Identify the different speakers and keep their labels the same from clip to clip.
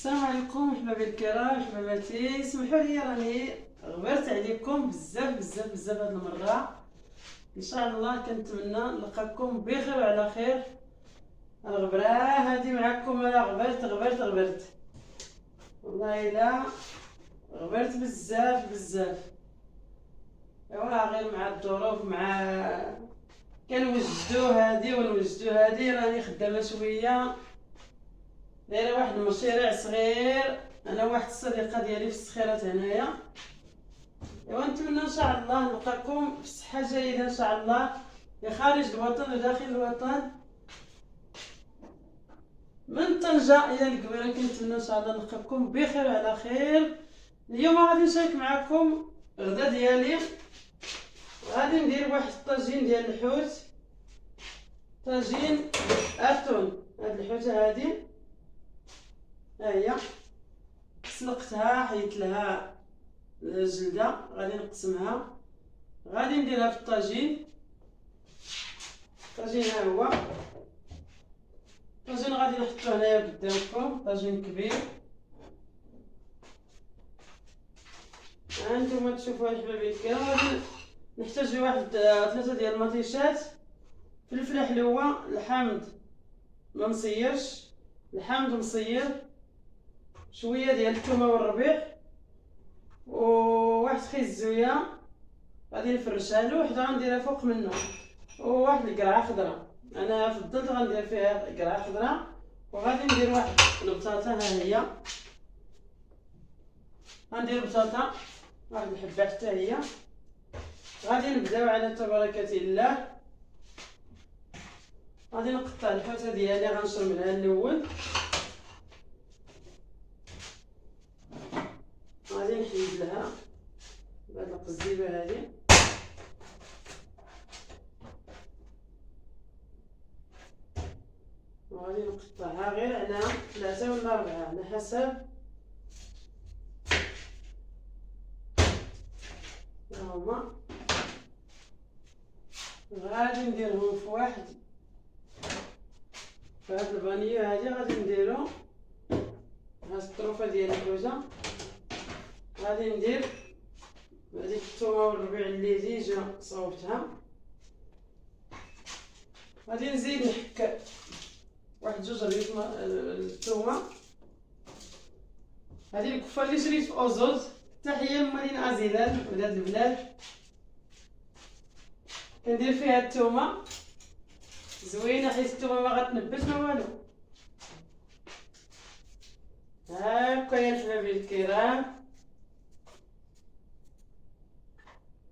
Speaker 1: السلام عليكم احبابي الكرام حباباتي، سمحوا لي راني غبرت عليكم بزاف هاد المره. ان شاء الله كنتمنى نلقاكم بخير وعلى خير. الغبره هادي معكم، انا غبرت والله الا غبرت بزاف. ايوا غير مع الظروف، مع كنوجدو هادي ونوجدو هادي، راني خدامه شويه، دايره واحد المشاريع صغير انا واحد الصديقه ديالي في السخيرات هنايا. ايوا نتمنى ان شاء الله نلقاكم في صحه جيده ان شاء الله، يا خارج الوطن وداخل الوطن، من طنجه الى القبيله. كنتمنى ان شاء الله نلقاكم بخير وعلى خير. اليوم غادي نشارك معكم غدا ديالي، غادي ندير واحد الطاجين ديال الحوت، طاجين اتون. هاد الحوته هادي ها هي سلقتها، حيت لها الجلده، غادي نقسمها، غادي نديرها في الطاجين. الطاجين ها هو الطاجين، غادي نحطوه هنايا قدامكم، طاجين كبير. هانتوما تشوفوا الحبابي الكرام، غادي نحتاج واحد 3 ديال المطيشات، فلفله حلوه، الحامض ما مصيرش، الحامض مصير، شويه ديال الثومه والربيع، وواحد خيز الزويه غادي نفرشها له، وحده غنديرها فوق منه، وواحد القرعه خضراء. انا فضلت غندير فيها قرعه خضراء، وغادي ندير واحد البطاطا. ها هي غندير بطاطا واحد الحبه حتى هي. غادي نبداو على تباركة الله. غادي نقطع الحوته ديالي، غنشرملها الاول، غادي نحيد لها بهاد القزيبه هادي، وغادي نقطعها غير على 3 ولا 4 على حسب. هما غادي نديرهم في واحد، في هاد الفانيو هادي غادي نديرو هاد الطروفه ديال الحوته. غادي ندير هذيك الثومه والربيع اللي ديجا صوبتها، غادي نزيد نحك واحد 2 ربيط الثومه. هذه الكفه اللي شريت في اوزوز، تحيه لمدينه ازيلال بلاد البلاد. كندير فيها الثومه زوينه، حيت الثومه ما غتنبت ما والو. هاكا يا الحبابي الكرام،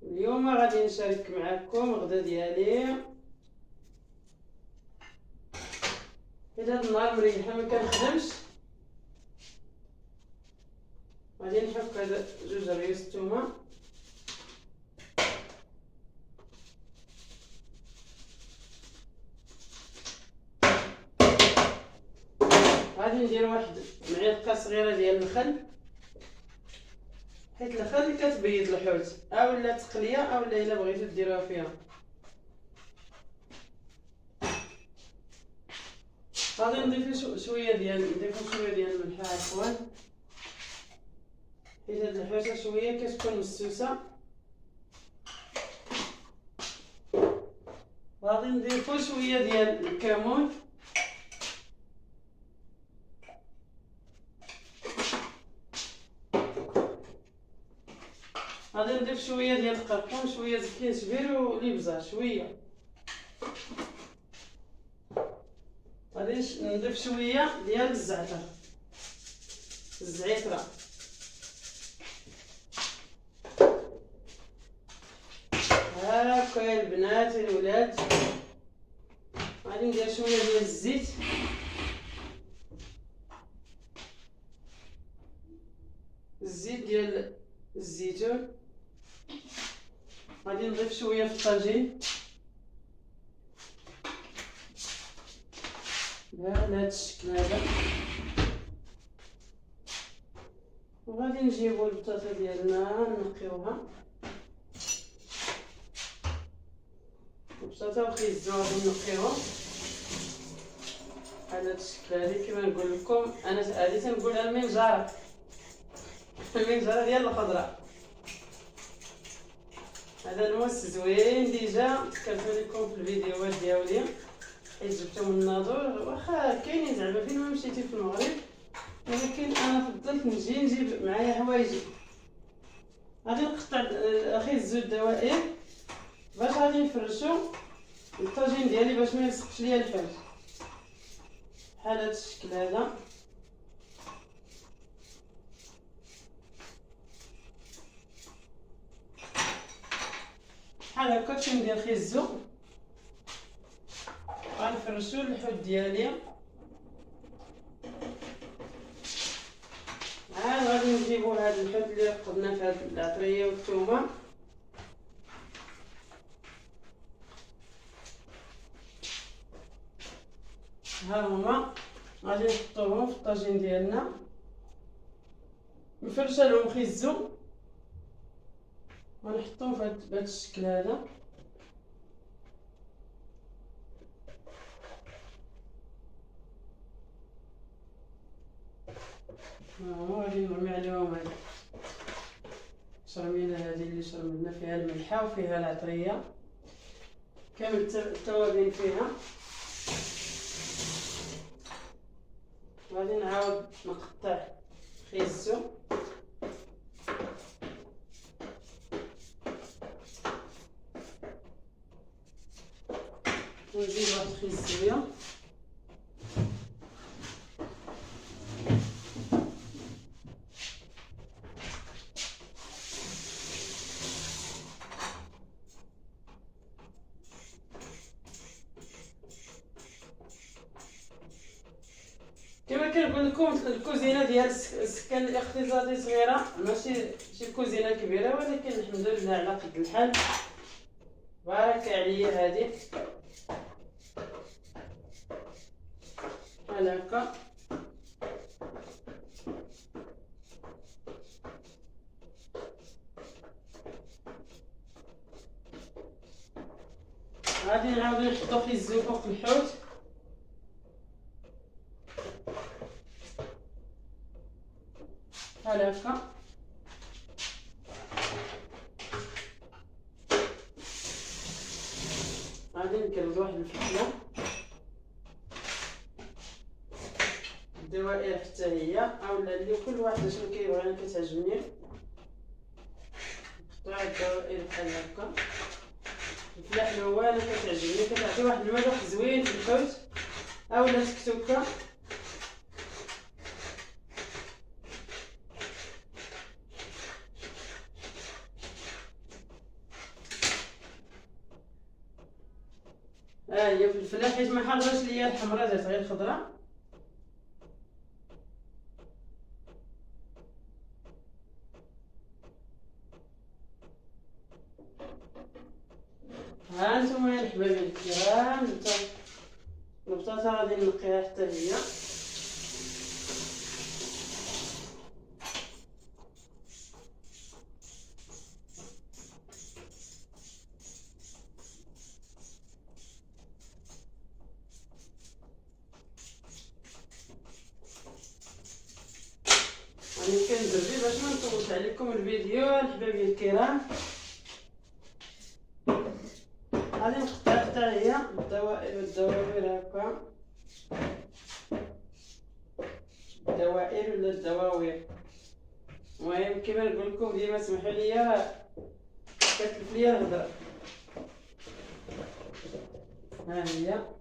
Speaker 1: اليوم غادي نشارك معكم غدا ديالي. حيت هاد النهار مريحه ما كنخدمش، غادي نحك هاد 2 ريوس الثومه. غادي ندير واحد معلقه صغيره ديال الخل، حيت الخل كتبيض الحوت، اولا تقليه اولا الا بغيتو ديروها فيها. غادي نضيفو شويه ديال الملح عفوا، حيت هاد الحوته شويه كتكون مسوسه. غادي نضيفو شويه ديال الكمون، غادي نضيف شويه ديال القرقوم، شويه الكزبير والابزار شويه. غادي نضيف شويه ديال الزعتر، الزعتره. هاكا يا البنات الولاد، غادي ندير شويه ديال الزيت، الزيت ديال الزيتون. غادي نضيف شويه في الطاجين على هاد الشكل هذا، وغادي نجيبو البطاطا ديالنا نقيوها، البطاطا وخيزو غادي نقيوهم. بحال هاد الشكل هادي كيما نقول لكم انا هادي تنقولها المنجره. المنجره ديال الخضره. هذا الموس زوين ديجا ذكرت لكم في الفيديوهات ديالي حيت جبتو من الناظور، واخا كاينين زعما فين ما مشيتي في المغرب، ولكن انا فضلت نجي نجيب معايا حوايجي. غادي نقطع اخي الزوج دوائر باش غادي نفرشو الطاجين ديالي باش ما يلصقش ليا الفرش بحال هاد الشكل هذا. بحال هكا كندير خيزو غنفرشو الحوت ديالي. عاد غادي نجيبو هاد الحوت اللي قدنا في هاد العطريه والثومه، ها هما غادي نحطوهم في الطاجين ديالنا. نفرشها لهم خيزو ونحطوهم في هاد الشكل هذا. غادي نرمي عليهم هاد الشرميله هذه اللي شرملنا فيها الملحه وفيها العطريه كامل التوابل فيها. غادي نعاود نقطع خيزو ونزيد واحد الخيزويه كما كنقول لكم. الكوزينه ديال السكن الاقتصادي صغيره، ماشي شي كوزينه كبيره، ولكن الحمد لله على قد الحال. بارك عليا هذه بحال هكا. غادي نعاودو نحطو خيزو فوق الحوت بحال هكا. غادي نكرز واحد الفحله الدوائر حتى هي، اولا اللي كل واحده شنو كيبغي. انا كتعجبني نقطع الدوائر بحال هكا. الفلاحله هو انا كتعجبني، كتعطي واحد المذاق زوين في الحوت اولا تكتوكه. هي في الفلاح حيت ما حرجاش ليا الحمراء، درت غير الخضراء. ها نتوما يا الحبايب الكرام، البطاطا غادي نقيها حتى هي. راني كندربي باش ما نطولش عليكم الفيديو الحبايب الكرام. غادي نقطع حتى هي الدوائر والدواوير هكا، الدوائر ولا الدواوير. المهم كيما نقول لكم ديما سمحوا لي كتلف ليا الهضره. ها هي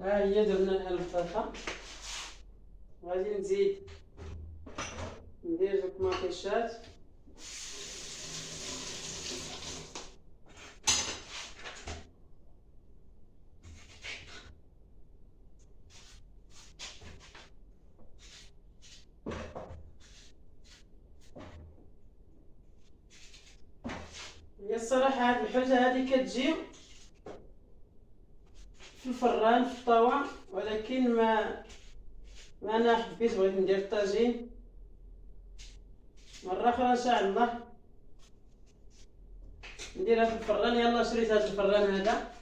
Speaker 1: ها هي درنا لها البطاطا. غادي نزيد ندير دوك مطيشات هي الصراحه هاد الحوجه هادي كتجي في الفران في الطاوه، ولكن ما انا حبيت بغيت ندير الطاجين مره اخرى ان شاء الله نديرها في الفران. يلا شريت هاد الفران هذا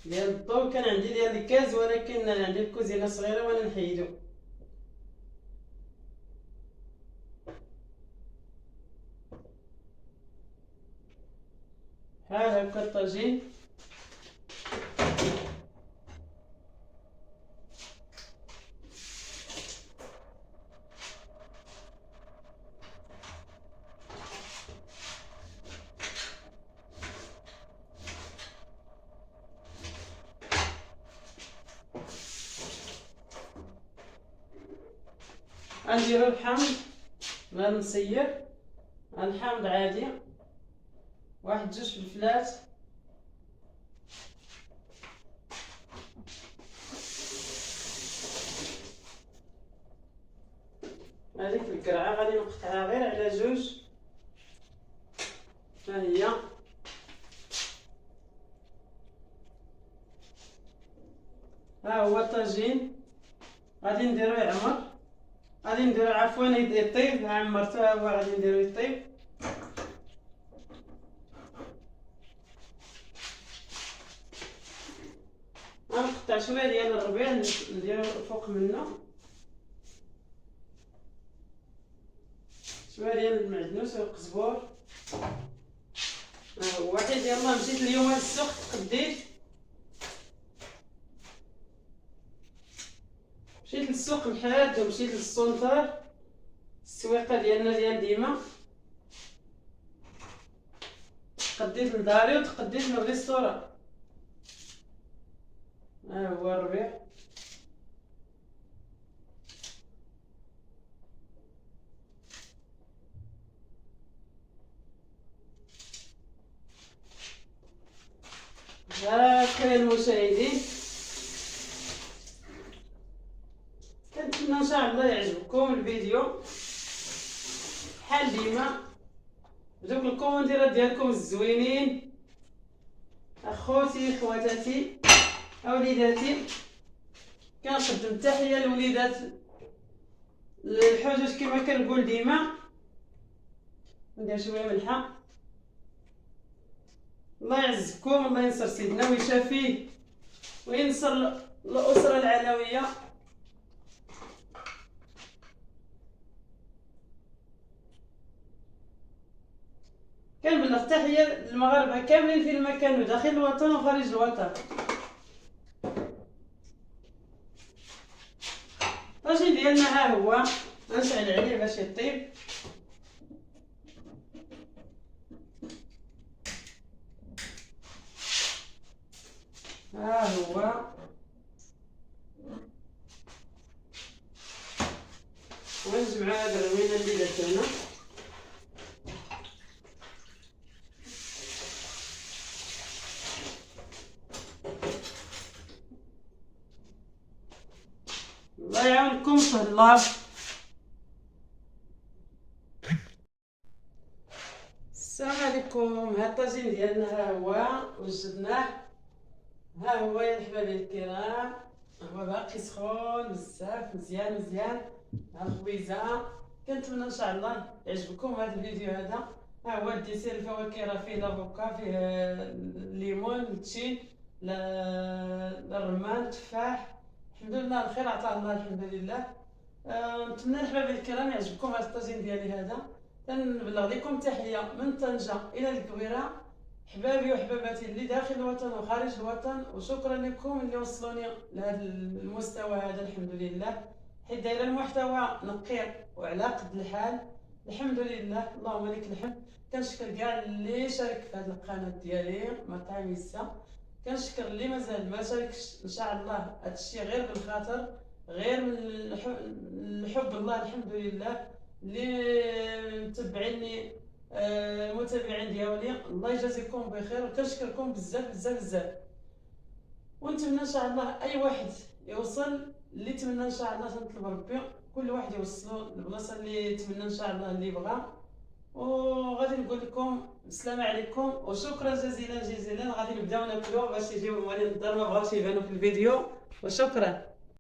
Speaker 1: ديال الضو، كان عندي ديال الكاز ولكن عندي الكوزينه صغيره وانا نحيدو. ها هكا الطاجين. غنديرو الحامض غير مسير، الحامض عادي، واحد جوج فلفلات، هذيك القرعه غادي نقطعها غير على جوج. ها هي ها هو الطاجين غادي نديرو يعمر، غادي نديرو عفوا يطيب، ها عمرتو ها هو غادي نديرو يطيب. غنقطع شويه ديال الربيع نديرو فوق منه، شويه ديال المعدنوس والقزبور. ها هو واحد. يلا مشيت اليوم للسوق تقديت، مشيت للسوق الحاد ومشيت للسونتر السويقه ديالنا ديال ديما، تقديت لداري وتقديت للريستوران. ها هو الربيع. هكا المشاهدين، كنتمنى ان شاء الله يعجبكم الفيديو بحال ديما، بدوك الكومنتيرات ديالكم الزوينين. اخوتي خواتاتي اوليداتي، كنقدم تحيه لوليدات الحجج كما كنقول ديما. ندير شويه ملحه. الله يعزكم، الله ينصر سيدنا ويشافيه وينصر الاسره العلويه. كنبلغ تحيه للمغاربه كاملين في المكان وداخل الوطن وخارج الوطن. الطاجين ديالنا ها هو، غنشعل عليه باش يطيب. ها هو ونجمع هاد الروينه اللي درتنا. الله يعاونكم في الله. السلام عليكم. ها الطاجين ديالنا ها هو وجدناه. ها هو يا الحبايب الكرام، هو باقي سخون بزاف، مزيان مزيان. ها الخبيزه. كنتمنى ان شاء الله يعجبكم هذا الفيديو هذا. ها هو الديسير الفواكه، راه فيه لافوكا، فيه الليمون، التشين، الرمان، التفاح. الحمد لله الخير عطاه الله الحمد لله. نتمنى الحبايب الكرام يعجبكم هذا الطاجين ديالي هذا. كنبلغ لكم تحيه من طنجه الى الكويره، حبابي وحباباتي اللي داخل الوطن وخارج الوطن، وشكرا لكم اللي وصلوني لهذا المستوى هذا الحمد لله، حيت دايره المحتوى نقي وعلى قد الحال الحمد لله. اللهم لك الحمد. كنشكر كاع اللي شارك في هذه القناه ديالي مطعم يسا، كنشكر اللي مازال ما شاركش. ان شاء الله هذا الشيء غير بالخاطر، غير من الحب الله الحمد لله. اللي متبعيني المتابعين ديالي الله يجازيكم بخير، وكنشكركم بزاف بزاف بزاف. ونتمنى ان شاء الله اي واحد يوصل اللي يتمنى ان شاء الله، تنطلب ربي كل واحد يوصلو للبلاصه اللي يتمنى ان شاء الله اللي بغى. وغادي نقول لكم السلام عليكم وشكرا جزيلا جزيلا. غادي نبداو ناكلو باش يجيو الموالين الدار ما بغاوش يبانو في الفيديو، وشكرا.